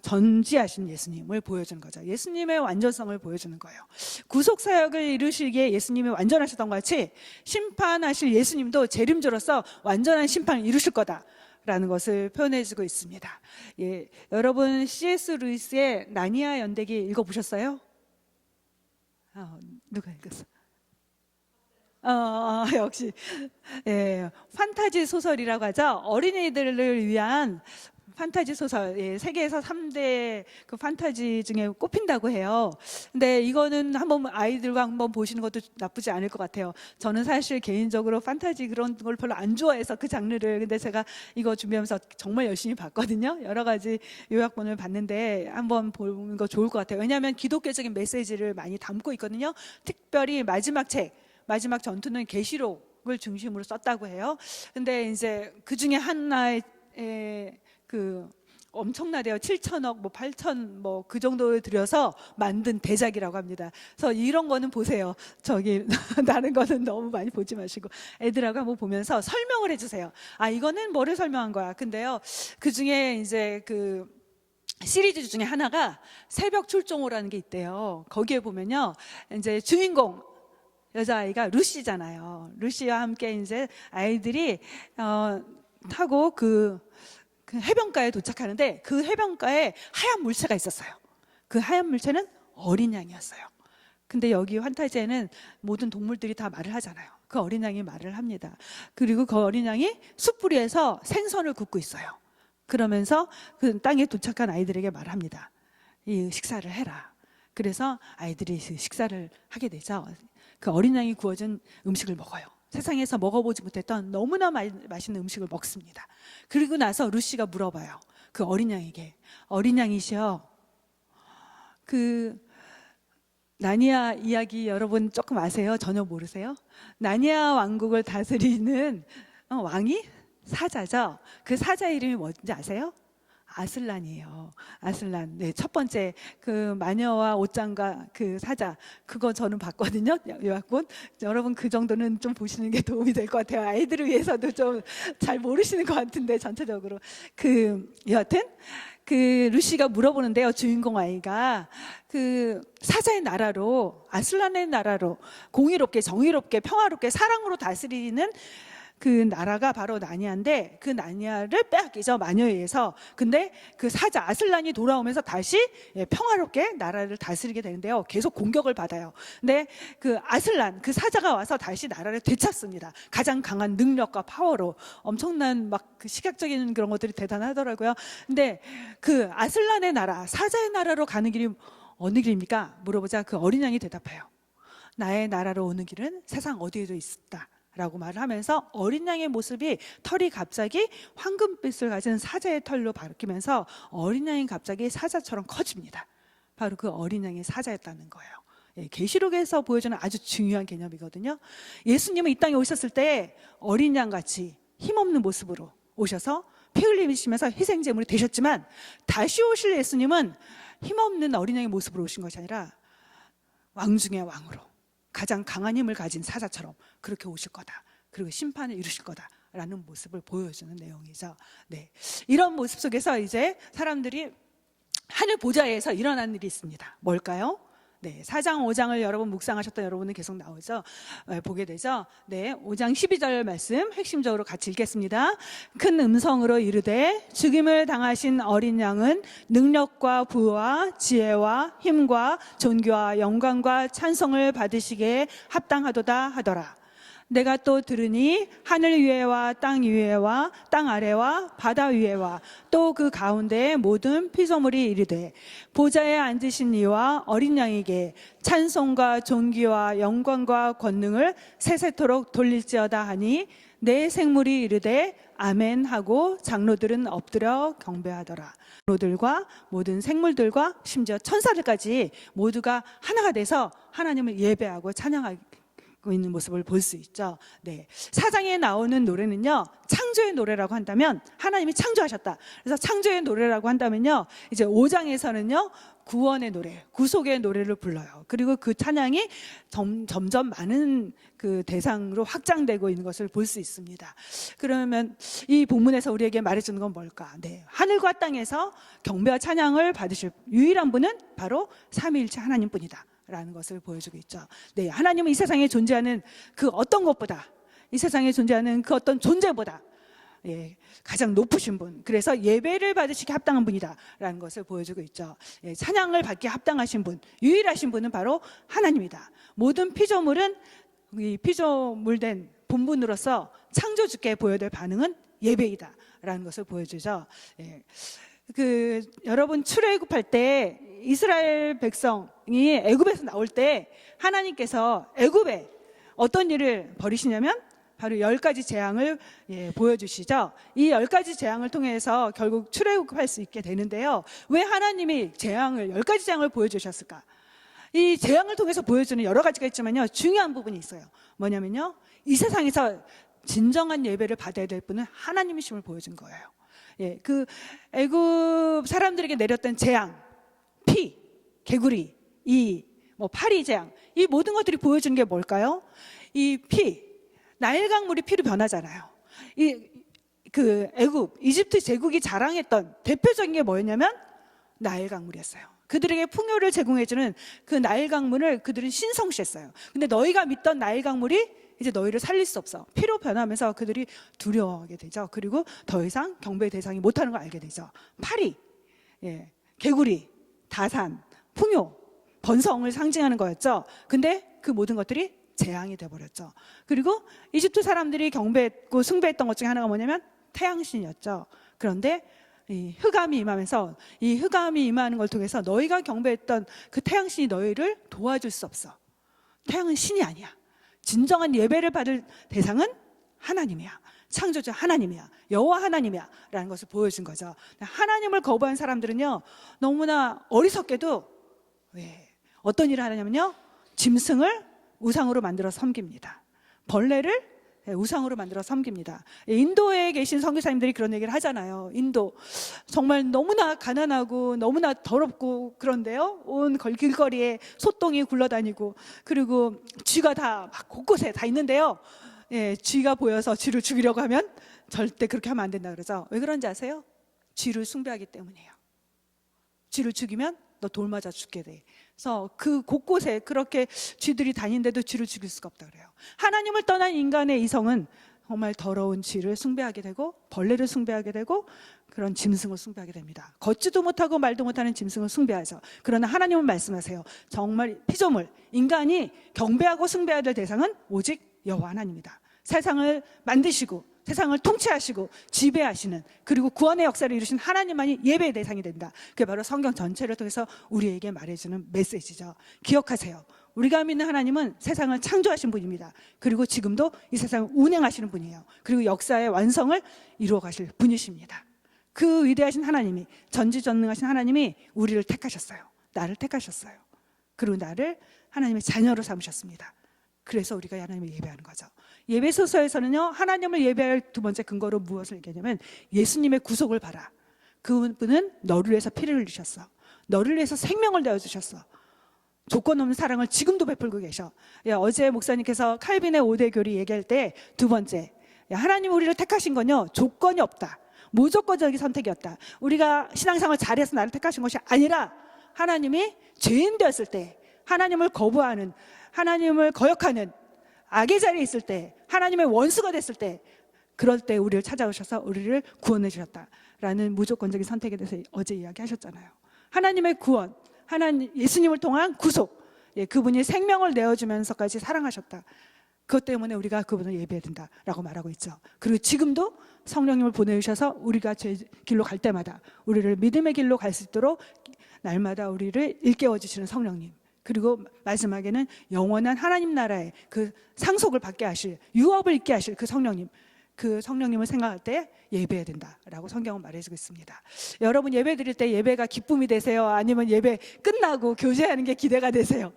전지하신 예수님을 보여주는 거죠. 예수님의 완전성을 보여주는 거예요. 구속사역을 이루시기에 예수님이 완전하셨던 것 같이 심판하실 예수님도 재림주로서 완전한 심판을 이루실 거다 라는 것을 표현해주고 있습니다. 예, 여러분 C.S. 루이스의 나니아 연대기 읽어보셨어요? 누가 읽었어? 역시 예, 판타지 소설이라고 하죠. 어린이들을 위한 판타지 소설, 예, 세계에서 3대 그 판타지 중에 꼽힌다고 해요. 근데 이거는 한번 아이들과 한번 보시는 것도 나쁘지 않을 것 같아요. 저는 사실 개인적으로 판타지 그런 걸 별로 안 좋아해서 그 장르를, 근데 제가 이거 준비하면서 정말 열심히 봤거든요. 여러 가지 요약본을 봤는데 한번 보는 거 좋을 것 같아요. 왜냐하면 기독교적인 메시지를 많이 담고 있거든요. 특별히 마지막 전투는 계시록을 중심으로 썼다고 해요. 근데 이제 그 중에 하나의 그 엄청나대요. 7천억, 뭐 8천, 뭐 그 정도를 들여서 만든 대작이라고 합니다. 그래서 이런 거는 보세요. 저기 다른 거는 너무 많이 보지 마시고 애들하고 한번 보면서 설명을 해주세요. 이거는 뭐를 설명한 거야. 근데요, 그 중에 이제 그 시리즈 중에 하나가 새벽 출동호라는 게 있대요. 거기에 보면요, 이제 주인공 여자아이가 루시잖아요. 루시와 함께 이제 아이들이 타고 그 해변가에 도착하는데, 그 해변가에 하얀 물체가 있었어요. 그 하얀 물체는 어린 양이었어요. 근데 여기 환타지에는 모든 동물들이 다 말을 하잖아요. 그 어린 양이 말을 합니다. 그리고 그 어린 양이 숯불에서 생선을 굽고 있어요. 그러면서 그 땅에 도착한 아이들에게 말합니다. 이 식사를 해라. 그래서 아이들이 그 식사를 하게 되죠. 그 어린 양이 구워준 음식을 먹어요. 세상에서 먹어보지 못했던 너무나 맛있는 음식을 먹습니다. 그리고 나서 루시가 물어봐요. 그 어린 양에게, 어린 양이시여, 그 나니아 이야기 여러분 조금 아세요? 전혀 모르세요? 나니아 왕국을 다스리는 왕이 사자죠. 그 사자 이름이 뭔지 아세요? 아슬란이에요. 아슬란. 네, 첫 번째 그 마녀와 옷장과 그 사자, 그거 저는 봤거든요. 요약본. 여러분 그 정도는 좀 보시는 게 도움이 될 것 같아요. 아이들을 위해서도 좀 잘 모르시는 것 같은데, 전체적으로. 여하튼 그 루시가 물어보는데요. 주인공 아이가 그 사자의 나라로, 아슬란의 나라로 공의롭게, 정의롭게, 평화롭게, 사랑으로 다스리는 그 나라가 바로 나니아인데, 그 나니아를 빼앗기죠, 마녀에 의해서. 근데 그 사자 아슬란이 돌아오면서 다시 평화롭게 나라를 다스리게 되는데요, 계속 공격을 받아요. 근데 그 아슬란, 그 사자가 와서 다시 나라를 되찾습니다. 가장 강한 능력과 파워로. 엄청난 막 그 시각적인 그런 것들이 대단하더라고요. 근데 그 아슬란의 나라, 사자의 나라로 가는 길이 어느 길입니까? 물어보자 그 어린 양이 대답해요. 나의 나라로 오는 길은 세상 어디에도 있다 라고 말을 하면서, 어린 양의 모습이, 털이 갑자기 황금빛을 가진 사자의 털로 바뀌면서 어린 양이 갑자기 사자처럼 커집니다. 바로 그 어린 양이 사자였다는 거예요. 계시록에서 보여주는 아주 중요한 개념이거든요. 예수님은 이 땅에 오셨을 때 어린 양같이 힘없는 모습으로 오셔서 피 흘리시면서 희생제물이 되셨지만, 다시 오실 예수님은 힘없는 어린 양의 모습으로 오신 것이 아니라 왕 중의 왕으로, 가장 강한 힘을 가진 사자처럼 그렇게 오실 거다. 그리고 심판을 이루실 거다라는 모습을 보여주는 내용이죠. 네, 이런 모습 속에서 이제 사람들이 하늘 보좌에서 일어난 일이 있습니다. 뭘까요? 네, 4장 5장을 여러분 묵상하셨던 여러분은 계속 나오죠. 보게 되죠. 네, 5장 12절 말씀 핵심적으로 같이 읽겠습니다. 큰 음성으로 이르되 죽임을 당하신 어린 양은 능력과 부와 지혜와 힘과 존귀와 영광과 찬송을 받으시기에 합당하도다 하더라. 내가 또 들으니 하늘 위에와 땅 위에와 땅 아래와 바다 위에와 또 그 가운데의 모든 피조물이 이르되 보좌에 앉으신 이와 어린 양에게 찬송과 존귀와 영광과 권능을 세세토록 돌릴지어다 하니, 내 생물이 이르되 아멘 하고 장로들은 엎드려 경배하더라. 장로들과 모든 생물들과 심지어 천사들까지 모두가 하나가 돼서 하나님을 예배하고 찬양하고 있는 모습을 볼 수 있죠. 네, 4장에 나오는 노래는요, 창조의 노래라고 한다면, 하나님이 창조하셨다. 그래서 창조의 노래라고 한다면요, 이제 5장에서는요 구원의 노래, 구속의 노래를 불러요. 그리고 그 찬양이 점점 많은 그 대상으로 확장되고 있는 것을 볼 수 있습니다. 그러면 이 본문에서 우리에게 말해주는 건 뭘까? 네, 하늘과 땅에서 경배와 찬양을 받으실 유일한 분은 바로 삼위일체 하나님뿐이다 라는 것을 보여주고 있죠. 네, 하나님은 이 세상에 존재하는 그 어떤 것보다, 이 세상에 존재하는 그 어떤 존재보다 가장 높으신 분, 그래서 예배를 받으시기 합당한 분이다라는 것을 보여주고 있죠. 찬양을 받기 합당하신 분, 유일하신 분은 바로 하나님이다. 모든 피조물은 이 피조물된 본분으로서 창조주께 보여야 될 반응은 예배이다라는 것을 보여주죠. 여러분 출애굽할 때 이스라엘 백성이 애굽에서 나올 때 하나님께서 애굽에 어떤 일을 벌이시냐면 바로 10가지 재앙을 보여주시죠. 이 10가지 재앙을 통해서 결국 출애굽할 수 있게 되는데요. 왜 하나님이 10가지 재앙을 보여주셨을까? 이 재앙을 통해서 보여주는 여러 가지가 있지만요, 중요한 부분이 있어요. 뭐냐면요, 이 세상에서 진정한 예배를 받아야 될 분은 하나님이심을 보여준 거예요. 그 애굽 사람들에게 내렸던 재앙, 피, 개구리, 파리 재앙, 이 모든 것들이 보여주는 게 뭘까요? 이 피, 나일 강물이 피로 변하잖아요. 애굽, 이집트 제국이 자랑했던 대표적인 게 뭐였냐면 나일 강물이었어요. 그들에게 풍요를 제공해주는 그 나일 강물을 그들은 신성시했어요. 근데 너희가 믿던 나일 강물이 이제 너희를 살릴 수 없어. 피로 변하면서 그들이 두려워하게 되죠. 그리고 더 이상 경배의 대상이 못하는 걸 알게 되죠. 파리, 개구리, 다산, 풍요, 번성을 상징하는 거였죠. 근데 그 모든 것들이 재앙이 돼버렸죠. 그리고 이집트 사람들이 경배했고 숭배했던 것 중에 하나가 뭐냐면 태양신이었죠. 그런데 이 흑암이 임하면서 이 흑암이 임하는 걸 통해서 너희가 경배했던 그 태양신이 너희를 도와줄 수 없어. 태양은 신이 아니야. 진정한 예배를 받을 대상은 하나님이야. 창조주 하나님이야. 여호와 하나님이야 라는 것을 보여준 거죠. 하나님을 거부한 사람들은요, 너무나 어리석게도 어떤 일을 하냐면요, 짐승을 우상으로 만들어 섬깁니다. 벌레를 우상으로 만들어 섬깁니다. 인도에 계신 선교사님들이 그런 얘기를 하잖아요. 인도 정말 너무나 가난하고 너무나 더럽고 그런데요, 온 길거리에 소똥이 굴러다니고 그리고 쥐가 다 막 곳곳에 다 있는데요, 쥐가 보여서 쥐를 죽이려고 하면 절대 그렇게 하면 안 된다 그러죠. 왜 그런지 아세요? 쥐를 숭배하기 때문이에요. 쥐를 죽이면 너 돌 맞아 죽게 돼. 그래서 그 곳곳에 그렇게 쥐들이 다니는데도 쥐를 죽일 수가 없다 그래요. 하나님을 떠난 인간의 이성은 정말 더러운 쥐를 숭배하게 되고 벌레를 숭배하게 되고 그런 짐승을 숭배하게 됩니다. 걷지도 못하고 말도 못하는 짐승을 숭배하죠. 그러나 하나님은 말씀하세요. 정말 피조물, 인간이 경배하고 숭배해야 될 대상은 오직 여호와 하나님이다. 세상을 만드시고 세상을 통치하시고 지배하시는, 그리고 구원의 역사를 이루신 하나님만이 예배의 대상이 된다. 그게 바로 성경 전체를 통해서 우리에게 말해주는 메시지죠. 기억하세요. 우리가 믿는 하나님은 세상을 창조하신 분입니다. 그리고 지금도 이 세상을 운행하시는 분이에요. 그리고 역사의 완성을 이루어 가실 분이십니다. 그 위대하신 하나님이, 전지전능하신 하나님이 우리를 택하셨어요. 나를 택하셨어요. 그리고 나를 하나님의 자녀로 삼으셨습니다. 그래서 우리가 하나님을 예배하는 거죠. 예배소서에서는요, 하나님을 예배할 두 번째 근거로 무엇을 얘기하냐면 예수님의 구속을 봐라. 그분은 너를 위해서 피를 흘리셨어. 너를 위해서 생명을 내어주셨어. 조건 없는 사랑을 지금도 베풀고 계셔. 어제 목사님께서 칼빈의 5대 교리 얘기할 때 두 번째, 하나님 우리를 택하신 건요, 조건이 없다. 무조건적인 선택이었다. 우리가 신앙생활 잘해서 나를 택하신 것이 아니라 하나님이 죄인 되었을 때, 하나님을 거부하는, 하나님을 거역하는 악의 자리에 있을 때, 하나님의 원수가 됐을 때, 그럴 때 우리를 찾아오셔서 우리를 구원해 주셨다라는 무조건적인 선택에 대해서 어제 이야기하셨잖아요. 하나님의 구원, 예수님을 통한 구속, 그분이 생명을 내어주면서까지 사랑하셨다. 그것 때문에 우리가 그분을 예배해야 된다라고 말하고 있죠. 그리고 지금도 성령님을 보내주셔서 우리가 제 길로 갈 때마다 우리를 믿음의 길로 갈 수 있도록 날마다 우리를 일깨워 주시는 성령님, 그리고 마지막에는 영원한 하나님 나라의 그 상속을 받게 하실, 유업을 있게 하실 그 성령님, 그 성령님을 생각할 때 예배해야 된다라고 성경은 말해주고 있습니다. 여러분 예배 드릴 때 예배가 기쁨이 되세요? 아니면 예배 끝나고 교제하는 게 기대가 되세요?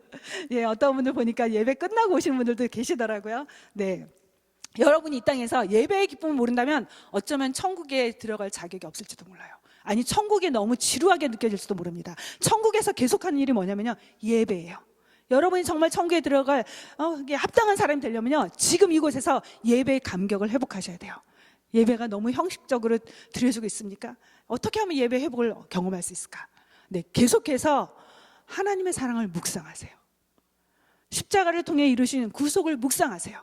어떤 분들 보니까 예배 끝나고 오시는 분들도 계시더라고요. 여러분이 이 땅에서 예배의 기쁨을 모른다면 어쩌면 천국에 들어갈 자격이 없을지도 몰라요. 아니, 천국이 너무 지루하게 느껴질지도 모릅니다. 천국에서 계속하는 일이 뭐냐면요, 예배예요. 여러분이 정말 천국에 들어갈 합당한 사람이 되려면요, 지금 이곳에서 예배의 감격을 회복하셔야 돼요. 예배가 너무 형식적으로 드려지고 있습니까? 어떻게 하면 예배 회복을 경험할 수 있을까? 계속해서 하나님의 사랑을 묵상하세요. 십자가를 통해 이루신 구속을 묵상하세요.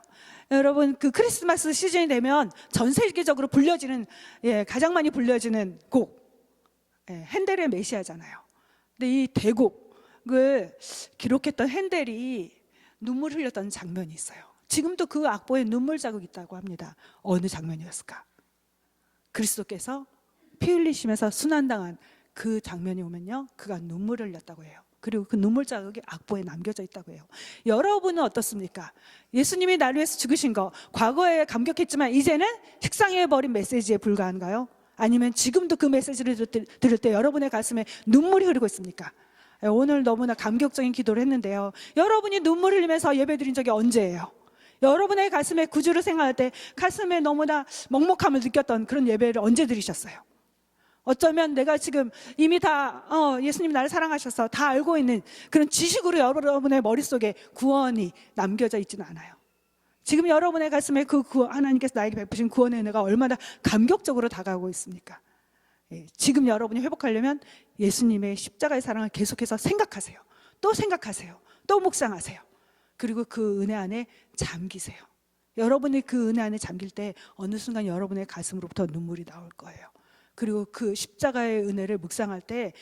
여러분, 그 크리스마스 시즌이 되면 전 세계적으로 불려지는, 가장 많이 불려지는 곡, 핸델의 메시아잖아요. 근데 이 대곡을 기록했던 핸델이 눈물 흘렸던 장면이 있어요. 지금도 그 악보에 눈물 자국이 있다고 합니다. 어느 장면이었을까? 그리스도께서 피 흘리시면서 순환당한 그 장면이 오면요, 그가 눈물을 흘렸다고 해요. 그리고 그 눈물 자국이 악보에 남겨져 있다고 해요. 여러분은 어떻습니까? 예수님이 나를 위해서 죽으신 거 과거에 감격했지만 이제는 식상해버린 메시지에 불과한가요? 아니면 지금도 그 메시지를 들을 때 여러분의 가슴에 눈물이 흐르고 있습니까? 오늘 너무나 감격적인 기도를 했는데요, 여러분이 눈물 흘리면서 예배드린 적이 언제예요? 여러분의 가슴에 구주를 생각할 때 가슴에 너무나 먹먹함을 느꼈던 그런 예배를 언제 드리셨어요? 어쩌면 내가 지금 이미 다 예수님 나를 사랑하셔서 다 알고 있는 그런 지식으로 여러분의 머릿속에 구원이 남겨져 있지는 않아요. 지금 여러분의 가슴에 그 하나님께서 나에게 베푸신 구원의 은혜가 얼마나 감격적으로 다가오고 있습니까? 지금 여러분이 회복하려면 예수님의 십자가의 사랑을 계속해서 생각하세요. 또 생각하세요. 또 묵상하세요. 그리고 그 은혜 안에 잠기세요. 여러분이 그 은혜 안에 잠길 때 어느 순간 여러분의 가슴으로부터 눈물이 나올 거예요. 그리고 그 십자가의 은혜를 묵상할 때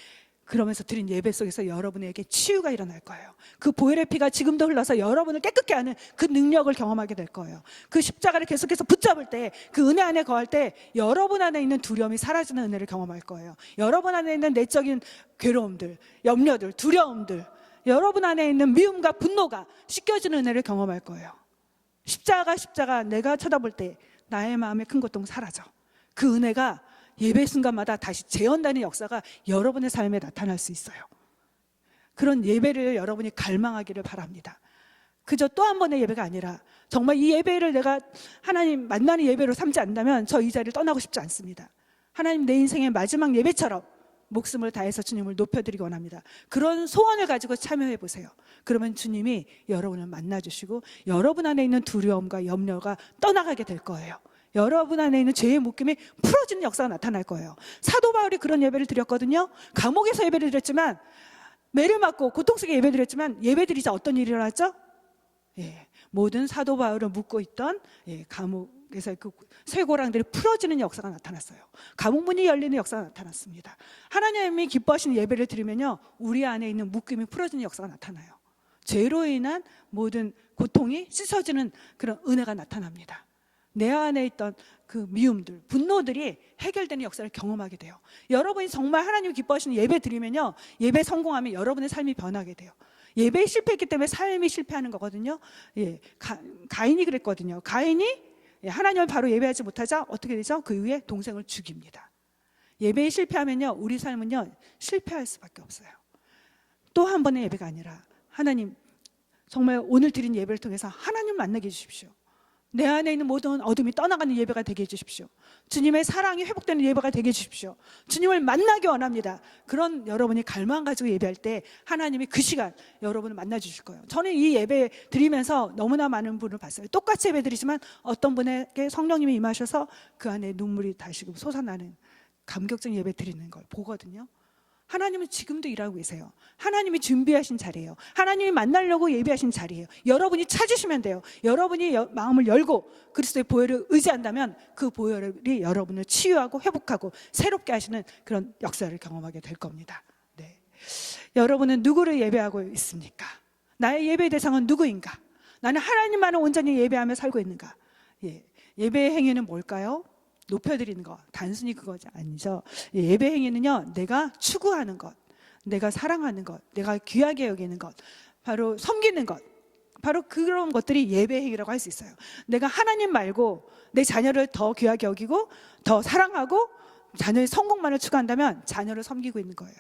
그러면서 드린 예배 속에서 여러분에게 치유가 일어날 거예요. 그 보혈의 피가 지금도 흘러서 여러분을 깨끗게 하는 그 능력을 경험하게 될 거예요. 그 십자가를 계속해서 붙잡을 때, 그 은혜 안에 거할 때 여러분 안에 있는 두려움이 사라지는 은혜를 경험할 거예요. 여러분 안에 있는 내적인 괴로움들, 염려들, 두려움들, 여러분 안에 있는 미움과 분노가 씻겨지는 은혜를 경험할 거예요. 십자가 내가 쳐다볼 때 나의 마음의 큰 고통 사라져. 그 은혜가 예배 순간마다 다시 재현되는 역사가 여러분의 삶에 나타날 수 있어요. 그런 예배를 여러분이 갈망하기를 바랍니다. 그저 또 한 번의 예배가 아니라 정말 이 예배를 내가 하나님 만나는 예배로 삼지 않는다면 저 이 자리를 떠나고 싶지 않습니다. 하나님, 내 인생의 마지막 예배처럼 목숨을 다해서 주님을 높여드리기 원합니다. 그런 소원을 가지고 참여해 보세요. 그러면 주님이 여러분을 만나주시고 여러분 안에 있는 두려움과 염려가 떠나가게 될 거예요. 여러분 안에 있는 죄의 묶임이 풀어지는 역사가 나타날 거예요. 사도 바울이 그런 예배를 드렸거든요. 감옥에서 예배를 드렸지만, 매를 맞고 고통 속에 예배 드렸지만, 예배 드리자 어떤 일이 일어났죠? 모든 사도 바울을 묶고 있던 감옥에서 그 쇠고랑들이 풀어지는 역사가 나타났어요. 감옥문이 열리는 역사가 나타났습니다. 하나님이 기뻐하시는 예배를 드리면요, 우리 안에 있는 묶임이 풀어지는 역사가 나타나요. 죄로 인한 모든 고통이 씻어지는 그런 은혜가 나타납니다. 내 안에 있던 그 미움들, 분노들이 해결되는 역사를 경험하게 돼요. 여러분이 정말 하나님 기뻐하시는 예배 드리면요, 예배 성공하면 여러분의 삶이 변하게 돼요. 예배에 실패했기 때문에 삶이 실패하는 거거든요. 가인이 그랬거든요. 가인이 하나님을 바로 예배하지 못하자 어떻게 되죠? 그 이후에 동생을 죽입니다. 예배에 실패하면요, 우리 삶은요 실패할 수밖에 없어요. 또 한 번의 예배가 아니라 하나님, 정말 오늘 드린 예배를 통해서 하나님 만나게 해주십시오. 내 안에 있는 모든 어둠이 떠나가는 예배가 되게 해주십시오. 주님의 사랑이 회복되는 예배가 되게 해주십시오. 주님을 만나기 원합니다. 그런 여러분이 갈망 가지고 예배할 때 하나님이 그 시간 여러분을 만나주실 거예요. 저는 이 예배 드리면서 너무나 많은 분을 봤어요. 똑같이 예배 드리지만 어떤 분에게 성령님이 임하셔서 그 안에 눈물이 다시금 솟아나는 감격적인 예배 드리는 걸 보거든요. 하나님은 지금도 일하고 계세요. 하나님이 준비하신 자리예요. 하나님이 만나려고 예비하신 자리예요. 여러분이 찾으시면 돼요. 여러분이 마음을 열고 그리스도의 보혈을 의지한다면 그 보혈이 여러분을 치유하고 회복하고 새롭게 하시는 그런 역사를 경험하게 될 겁니다. 여러분은 누구를 예배하고 있습니까? 나의 예배 대상은 누구인가? 나는 하나님만을 온전히 예배하며 살고 있는가? 예배의 행위는 뭘까요? 높여드리는 것, 단순히 그거 아니죠. 예배 행위는요, 내가 추구하는 것, 내가 사랑하는 것, 내가 귀하게 여기는 것, 바로 섬기는 것, 바로 그런 것들이 예배 행위라고 할 수 있어요. 내가 하나님 말고 내 자녀를 더 귀하게 여기고 더 사랑하고 자녀의 성공만을 추구한다면 자녀를 섬기고 있는 거예요.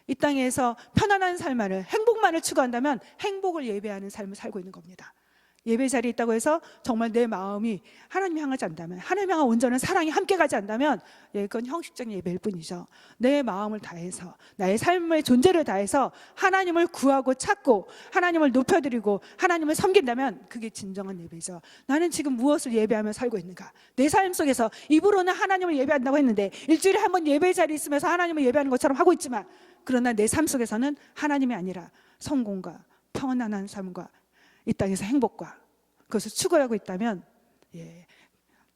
이 땅에서 편안한 삶만을, 행복만을 추구한다면 행복을 예배하는 삶을 살고 있는 겁니다. 예배 자리에 있다고 해서 정말 내 마음이 하나님 향하지 않다면, 하나님 향한 온전한 사랑이 함께 가지 않다면 그건 형식적인 예배일 뿐이죠. 내 마음을 다해서, 나의 삶의 존재를 다해서 하나님을 구하고 찾고 하나님을 높여드리고 하나님을 섬긴다면 그게 진정한 예배죠. 나는 지금 무엇을 예배하며 살고 있는가? 내 삶 속에서 입으로는 하나님을 예배한다고 했는데 일주일에 한 번 예배 자리에 있으면서 하나님을 예배하는 것처럼 하고 있지만, 그러나 내 삶 속에서는 하나님이 아니라 성공과 평안한 삶과 이 땅에서 행복과 그것을 추구하고 있다면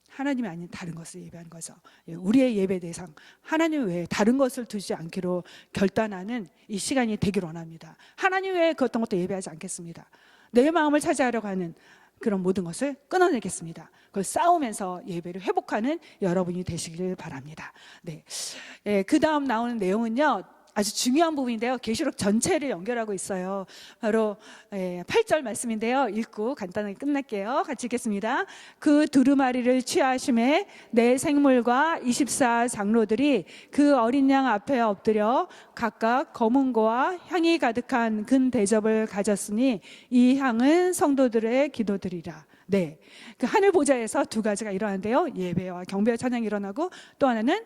하나님이 아닌 다른 것을 예배하는 거죠. 우리의 예배 대상 하나님 외에 다른 것을 두지 않기로 결단하는 이 시간이 되길 원합니다. 하나님 외에 그 어떤 것도 예배하지 않겠습니다. 내 마음을 차지하려고 하는 그런 모든 것을 끊어내겠습니다. 그걸 싸우면서 예배를 회복하는 여러분이 되시길 바랍니다. 네. 그 다음 나오는 내용은요, 아주 중요한 부분인데요. 계시록 전체를 연결하고 있어요. 바로 8절 말씀인데요. 읽고 간단하게 끝낼게요. 같이 읽겠습니다. 그 두루마리를 취하심에 내 생물과 24 장로들이 그 어린 양 앞에 엎드려 각각 검은 고와 향이 가득한 금 대접을 가졌으니 이 향은 성도들의 기도들이라. 네, 그 하늘 보좌에서 두 가지가 일어나는데요. 예배와 경배와 찬양이 일어나고 또 하나는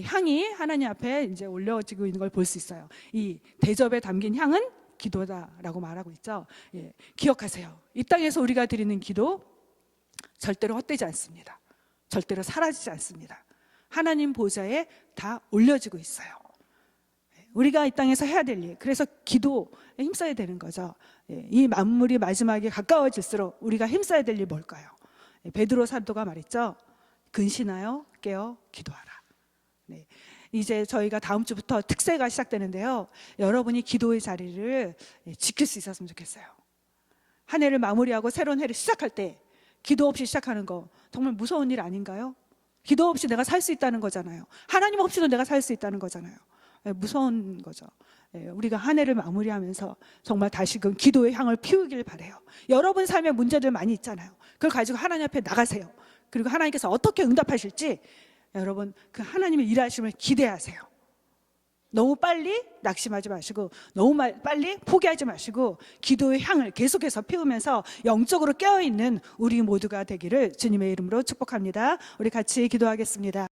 향이 하나님 앞에 이제 올려지고 있는 걸 볼 수 있어요. 이 대접에 담긴 향은 기도다라고 말하고 있죠. 기억하세요. 이 땅에서 우리가 드리는 기도 절대로 헛되지 않습니다. 절대로 사라지지 않습니다. 하나님 보좌에 다 올려지고 있어요. 우리가 이 땅에서 해야 될 일, 그래서 기도에 힘써야 되는 거죠. 이 만물이 마지막에 가까워질수록 우리가 힘써야 될 일 뭘까요? 베드로 사도가 말했죠. 근신하여 깨어 기도하라. 네. 이제 저희가 다음 주부터 특세가 시작되는데요. 여러분이 기도의 자리를 지킬 수 있었으면 좋겠어요. 한 해를 마무리하고 새로운 해를 시작할 때 기도 없이 시작하는 거 정말 무서운 일 아닌가요? 기도 없이 내가 살 수 있다는 거잖아요. 하나님 없이도 내가 살 수 있다는 거잖아요. 무서운 거죠. 우리가 한 해를 마무리하면서 정말 다시금 기도의 향을 피우길 바라요. 여러분 삶에 문제들 많이 있잖아요. 그걸 가지고 하나님 앞에 나가세요. 그리고 하나님께서 어떻게 응답하실지 여러분 그 하나님의 일하심을 기대하세요. 너무 빨리 낙심하지 마시고 너무 빨리 포기하지 마시고 기도의 향을 계속해서 피우면서 영적으로 깨어있는 우리 모두가 되기를 주님의 이름으로 축복합니다. 우리 같이 기도하겠습니다.